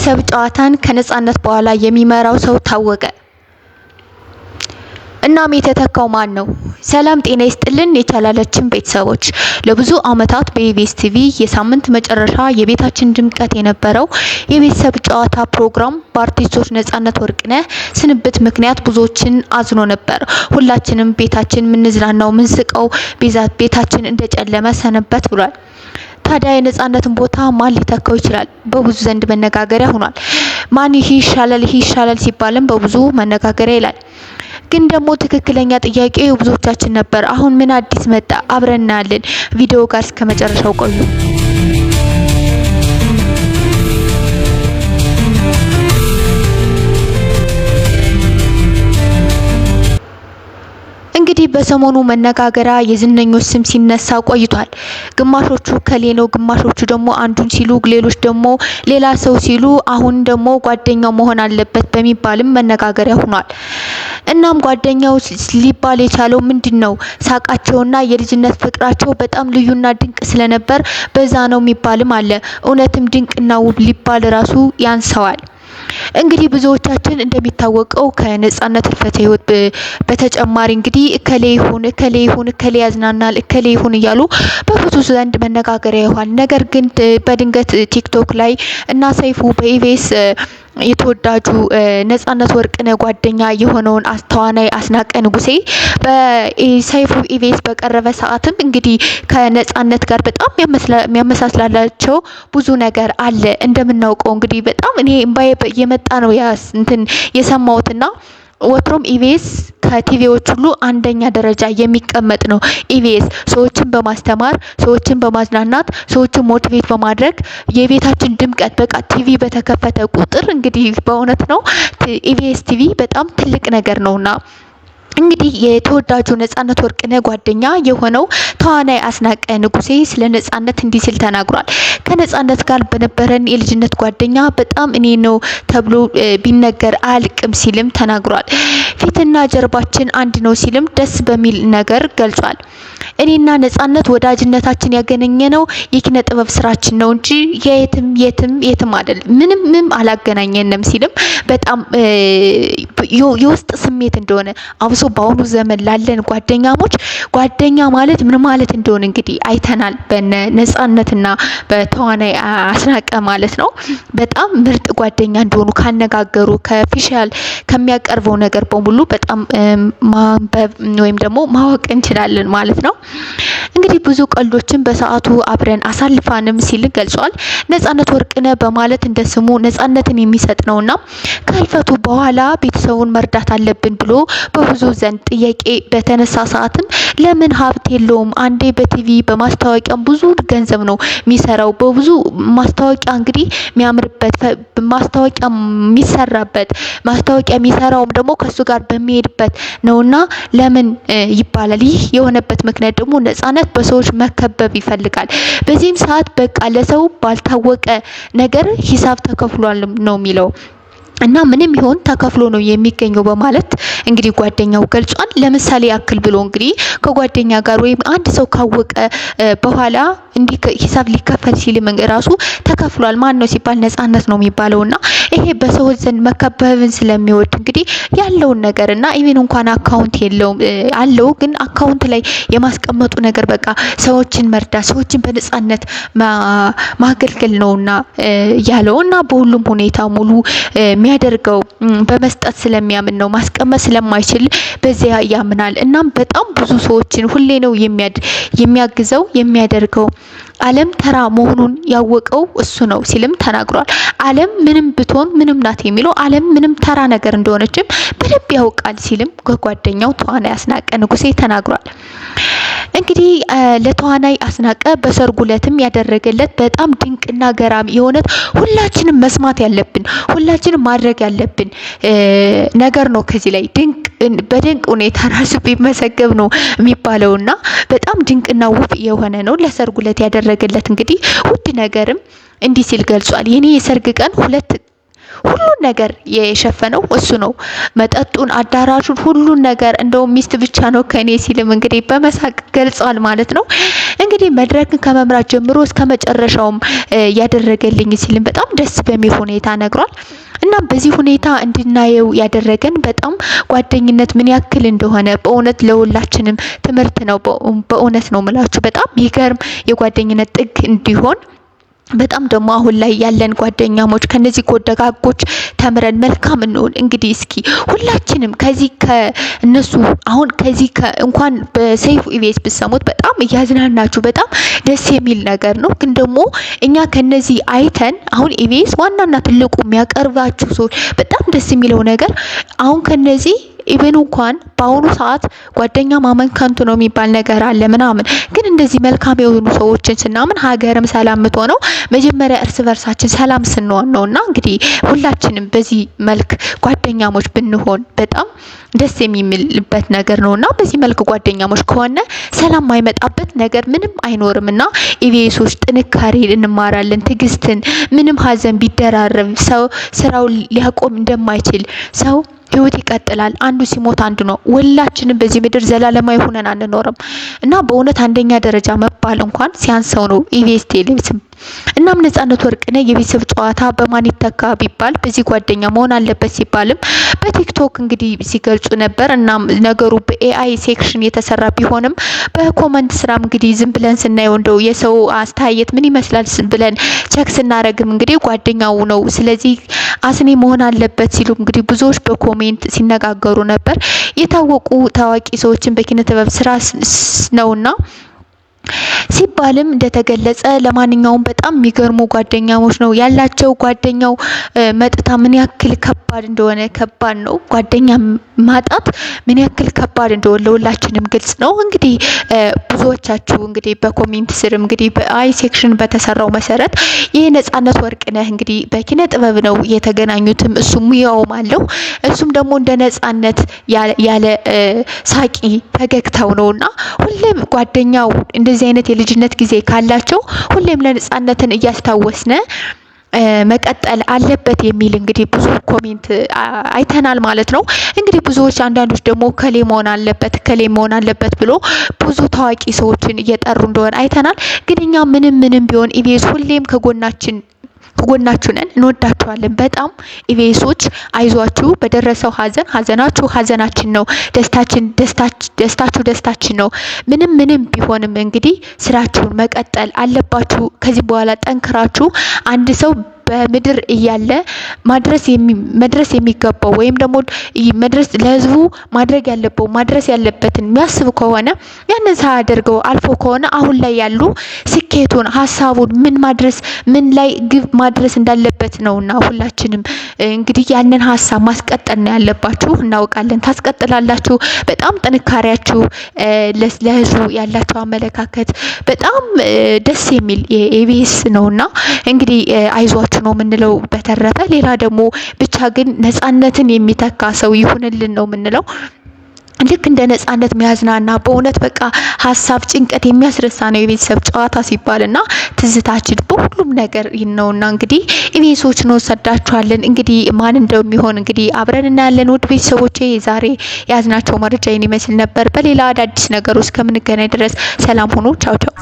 የቤተሰብ ጨዋታን ከነጻነት በኋላ የሚመራው ሰው ታወቀ። እናም የተተካው ማን ነው? ሰላም ጤና ይስጥልን የቻናላችን ቤተሰቦች፣ ለብዙ አመታት በኢቢኤስ ቲቪ የሳምንት መጨረሻ የቤታችን ድምቀት የነበረው የቤተሰብ ጨዋታ ፕሮግራም በአርቲስቶች ነጻነት ወርቅነህ ስንብት ምክንያት ብዙዎችን አዝኖ ነበር። ሁላችንም ቤታችን ምንዝናናው ምንስቀው ቤታችን እንደጨለመ ሰነበት ብሏል። ታዲያ የነጻነትን ቦታ ማን ሊተካው ይችላል? በብዙ ዘንድ መነጋገሪያ ሆኗል። ማን ይሄ ይሻላል ሲባልም በብዙ መነጋገሪያ ይላል። ግን ደግሞ ትክክለኛ ጥያቄ ብዙዎቻችን ነበር። አሁን ምን አዲስ መጣ? አብረን እናያለን። ቪዲዮ ጋር እስከ መጨረሻው ቆዩ። እንግዲህ በሰሞኑ መነጋገሪያ የዝነኞች ስም ሲነሳ ቆይቷል። ግማሾቹ ከሌ ነው፣ ግማሾቹ ደግሞ አንዱን ሲሉ፣ ሌሎች ደግሞ ሌላ ሰው ሲሉ፣ አሁን ደግሞ ጓደኛው መሆን አለበት በሚባልም መነጋገሪያ ሆኗል። እናም ጓደኛው ሊባል የቻለው ምንድነው? ሳቃቸውና የልጅነት ፍቅራቸው በጣም ልዩና ድንቅ ስለነበር በዛ ነው የሚባልም አለ። እውነትም ድንቅና ውብ ሊባል ራሱ ያንሰዋል። እንግዲህ ብዙዎቻችን እንደሚታወቀው ከነጻነት ህልፈተ ህይወት በተጨማሪ እንግዲህ እከሌ ያዝናናል እከሌ ይሁን እያሉ በብዙ ዘንድ መነጋገሪያ ይሆናል። ነገር ግን በድንገት ቲክቶክ ላይ እና ሰይፉ በኢቢኤስ የተወዳጁ ነጻነት ወርቅነህ ጓደኛ የሆነውን ተዋናይ አስናቀ ንጉሴ በሰይፉ ኢቢኤስ በቀረበ ሰዓትም እንግዲህ ከነጻነት ጋር በጣም የሚያመሳስላላቸው ብዙ ነገር አለ። እንደምናውቀው እንግዲህ በጣም እኔ እምባዬ የመጣ ነው የሰማሁትና ወትሮም ኢቢኤስ ከቲቪዎች ሁሉ አንደኛ ደረጃ የሚቀመጥ ነው። ኢቢኤስ ሰዎችን በማስተማር ሰዎችን በማዝናናት ሰዎችን ሞቲቬት በማድረግ የቤታችን ድምቀት በቃ ቲቪ በተከፈተ ቁጥር እንግዲህ በእውነት ነው ኢቢኤስ ቲቪ በጣም ትልቅ ነገር ነውና እንግዲህ የተወዳጁ ነጻነት ወርቅነህ ጓደኛ የሆነው ተዋናይ አስናቀ ንጉሴ ስለ ነጻነት እንዲህ ሲል ተናግሯል። ከነጻነት ጋር በነበረን የልጅነት ጓደኛ በጣም እኔ ነው ተብሎ ቢነገር አልቅም ሲልም ተናግሯል። ፊትና ጀርባችን አንድ ነው ሲልም ደስ በሚል ነገር ገልጿል። እኔና ነጻነት ወዳጅነታችን ያገናኘነው የኪነ ጥበብ ስራችን ነው እንጂ የትም አይደለም፣ ምንም አላገናኘንም ሲልም በጣም የውስጥ ስሜት እንደሆነ አብሶ በአሁኑ ዘመን ላለን ጓደኛሞች ጓደኛ ማለት ምን ማለት እንደሆነ እንግዲህ አይተናል። በነጻነትና በተዋናይ አስናቀ ማለት ነው። በጣም ምርጥ ጓደኛ እንደሆኑ ካነጋገሩ ከፊሻል ከሚያቀርበው ነገር በሙሉ በጣም ማንበብ ወይም ደግሞ ማወቅ እንችላለን ማለት ነው። እንግዲህ ብዙ ቀልዶችን በሰዓቱ አብረን አሳልፋንም ሲል ገልጿል። ነጻነት ወርቅነህ በማለት እንደ ስሙ ነጻነትን የሚሰጥ ነውና ከህልፈቱ በኋላ ቤተሰቡን መርዳት አለብን ብሎ በብዙ ዘንድ ጥያቄ በተነሳ ሰዓትም ለምን ሀብት የለውም? አንዴ በቲቪ በማስታወቂያ ብዙ ገንዘብ ነው የሚሰራው። በብዙ ማስታወቂያ እንግዲህ የሚያምርበት ማስታወቂያ የሚሰራበት ማስታወቂያ የሚሰራውም ደግሞ ከሱ ጋር በሚሄድበት ነውና ለምን ይባላል? ይህ የሆነበት ምክንያት ደግሞ ነጻነት በሰዎች መከበብ ይፈልጋል። በዚህም ሰዓት በቃ ለሰው ባልታወቀ ነገር ሂሳብ ተከፍሏል ነው የሚለው እና ምንም ይሁን ተከፍሎ ነው የሚገኘው በማለት እንግዲህ ጓደኛው ገልጿል። ለምሳሌ ያክል ብሎ እንግዲህ ከጓደኛ ጋር ወይም አንድ ሰው ካወቀ በኋላ እንዲህ ሂሳብ ሊከፈል ሲል ራሱ ተከፍሏል ማን ነው ሲባል ነጻነት ነው የሚባለውና ይሄ በሰዎች ዘንድ መከበብን ስለሚወድ እንግዲህ ያለውን ነገርና ኢቭን እንኳን አካውንት የለውም አለው ግን አካውንት ላይ የማስቀመጡ ነገር በቃ ሰዎችን መርዳት ሰዎችን በነጻነት ማገልገል ነውና ያለውና በሁሉም ሁኔታ ሙሉ የሚያደርገው በመስጠት ስለሚያምን ነው። ማስቀመጥ ስለማይችል በዚያ ያምናል። እናም በጣም ብዙ ሰዎችን ሁሌ ነው የሚያግዘው የሚያደርገው። ዓለም ተራ መሆኑን ያወቀው እሱ ነው ሲልም ተናግሯል። ዓለም ምንም ብትሆን ምንም ናት የሚለው ዓለም ምንም ተራ ነገር እንደሆነችም በደንብ ያውቃል ሲልም ከጓደኛው ተዋናይ አስናቀ ንጉሴ ተናግሯል። እንግዲህ ለተዋናይ አስናቀ በሰርጉ ዕለትም ያደረገለት በጣም ድንቅና ገራሚ የሆነት ሁላችንም መስማት ያለብን ሁላችንም ማድረግ ያለብን ነገር ነው። ከዚህ ላይ በድንቅ ሁኔታ ራሱ ቢመሰገብ ነው የሚባለውና በጣም ድንቅና ውብ የሆነ ነው። ለሰርጉ ዕለት ያደረገለት እንግዲህ ውድ ነገርም እንዲህ ሲል ገልጿል። የኔ የሰርግ ቀን ሁሉን ነገር የሸፈነው እሱ ነው። መጠጡን፣ አዳራሹን፣ ሁሉን ነገር እንደውም ሚስት ብቻ ነው ከኔ ሲልም እንግዲህ በመሳቅ ገልጿል ማለት ነው። እንግዲህ መድረክን ከመምራት ጀምሮ እስከ መጨረሻውም ያደረገልኝ ሲልም በጣም ደስ በሚል ሁኔታ ነግሯል። እና በዚህ ሁኔታ እንድናየው ያደረገን በጣም ጓደኝነት ምን ያክል እንደሆነ በእውነት ለሁላችንም ትምህርት ነው። በእውነት ነው ምላችሁ በጣም ይገርም የጓደኝነት ጥግ እንዲሆን በጣም ደግሞ አሁን ላይ ያለን ጓደኛሞች ከነዚህ ደጋጎች ተምረን መልካም እንሆን። እንግዲህ እስኪ ሁላችንም ከዚህ ከእነሱ አሁን ከዚህ እንኳን በሰይፉ ኢቢኤስ ብሰሙት በጣም እያዝናናችሁ በጣም ደስ የሚል ነገር ነው። ግን ደግሞ እኛ ከነዚህ አይተን አሁን ኢቢኤስ ዋናና ትልቁ የሚያቀርባችሁ ሰዎች በጣም ደስ የሚለው ነገር አሁን ከነዚህ ኢቨን እንኳን በአሁኑ ሰዓት ጓደኛ ማመን ከንቱ ነው የሚባል ነገር አለ ምናምን። ግን እንደዚህ መልካም የሆኑ ሰዎችን ስናምን ሀገርም ሰላም የምትሆነው መጀመሪያ እርስ በርሳችን ሰላም ስንሆን ነውና እንግዲህ ሁላችንም በዚህ መልክ ጓደኛሞች ብንሆን በጣም ደስ የሚልበት ነገር ነውና በዚህ መልክ ጓደኛሞች ከሆነ ሰላም የማይመጣበት ነገር ምንም አይኖርምና ኢቢኤሶች ጥንካሬ እንማራለን፣ ትዕግስትን። ምንም ሀዘን ቢደራረብ ሰው ስራው ሊያቆም እንደማይችል ሰው ህይወት ይቀጥላል። አንዱ ሲሞት አንዱ ነው። ሁላችንም በዚህ ምድር ዘላለማዊ ሆነን አንኖርም እና በእውነት አንደኛ ደረጃ መባል እንኳን ሲያንሰው ነው ኢቢኤስ ቴሌቪዥን። እናም ነጻነት ወርቅነህ የቤተሰብ ጨዋታ በማን ይተካ ቢባል በዚህ ጓደኛ መሆን አለበት ሲባልም በቲክቶክ እንግዲህ ሲገልጹ ነበር። እናም ነገሩ በኤአይ ሴክሽን የተሰራ ቢሆንም በኮመንት ስራም እንግዲህ ዝም ብለን ስናየው እንደው የሰው አስተያየት ምን ይመስላል ብለን ቸክ ስናረግም እንግዲህ ጓደኛው ነው ስለዚህ አስኔ መሆን አለበት ሲሉ እንግዲህ ብዙዎች በኮሜንት ሲነጋገሩ ነበር። የታወቁ ታዋቂ ሰዎችን በኪነ ጥበብ ስራ ነውና ሲባልም እንደተገለጸ ለማንኛውም በጣም የሚገርሙ ጓደኛሞች ነው ያላቸው። ጓደኛው መጥታ ምን ያክል ከባድ እንደሆነ ከባድ ነው። ጓደኛ ማጣት ምን ያክል ከባድ እንደሆነ ለሁላችንም ግልጽ ነው። እንግዲህ ብዙዎቻችሁ እንግዲህ በኮሜንት ስር እንግዲህ በአይ ሴክሽን በተሰራው መሰረት ይህ ነጻነት ወርቅነህ እንግዲህ በኪነ ጥበብ ነው የተገናኙትም እሱም ሙያውም አለው። እሱም ደግሞ እንደ ነጻነት ያለ ሳቂ ፈገግታው ነውና ሁሌም ጓደኛው እንደዚህ አይነት የልጅነት ጊዜ ካላቸው ሁሌም ለነጻነትን እያስታወስነ መቀጠል አለበት የሚል እንግዲህ ብዙ ኮሜንት አይተናል ማለት ነው። እንግዲህ ብዙዎች አንዳንዶች ደግሞ ከሌ መሆን አለበት ብሎ ብዙ ታዋቂ ሰዎችን እየጠሩ እንደሆነ አይተናል። ግን እኛ ምንም ቢሆን ኢቢኤስ ሁሌም ከጎናችሁ ነን፣ እንወዳችኋለን በጣም ኢቢኤሶች። አይዟችሁ፣ በደረሰው ሀዘናችሁ ሀዘናችን ነው፣ ደስታችሁ ደስታችን ነው። ምንም ቢሆንም እንግዲህ ስራችሁን መቀጠል አለባችሁ። ከዚህ በኋላ ጠንክራችሁ አንድ ሰው በምድር እያለ መድረስ የሚገባው ወይም ደግሞ መድረስ ለህዝቡ ማድረስ ያለበትን የሚያስብ ከሆነ ያንን ሳያደርገው አልፎ ከሆነ አሁን ላይ ያሉ ስኬቱን ሀሳቡን ምን ላይ ግብ ማድረስ እንዳለበት ነውና ሁላችንም እንግዲህ ያንን ሀሳብ ማስቀጠል ነው ያለባችሁ። እናውቃለን፣ ታስቀጥላላችሁ። በጣም ጥንካሬያችሁ ለህዝቡ ያላችሁ አመለካከት በጣም ደስ የሚል የኢቢኤስ ነውና እንግዲህ አይዟችሁ ነው የምንለው። በተረፈ ሌላ ደግሞ ብቻ ግን ነጻነትን የሚተካ ሰው ይሁንልን ነው የምንለው። ልክ እንደ ነጻነት የሚያዝናና በእውነት በቃ ሀሳብ ጭንቀት የሚያስረሳ ነው የቤተሰብ ጨዋታ ሲባልና ትዝታችን በሁሉም ነገር ነውና እንግዲህ ኢቢኤሶች ነው ሰዳችኋለን። እንግዲህ ማን እንደሚሆን እንግዲህ አብረን እናያለን። ውድ ቤተሰቦቼ ዛሬ ያዝናቸው መረጃ ይመስል ነበር። በሌላ አዳዲስ ነገሮች እስከምንገናኝ ድረስ ሰላም ሁኑ። ቻው ቻው።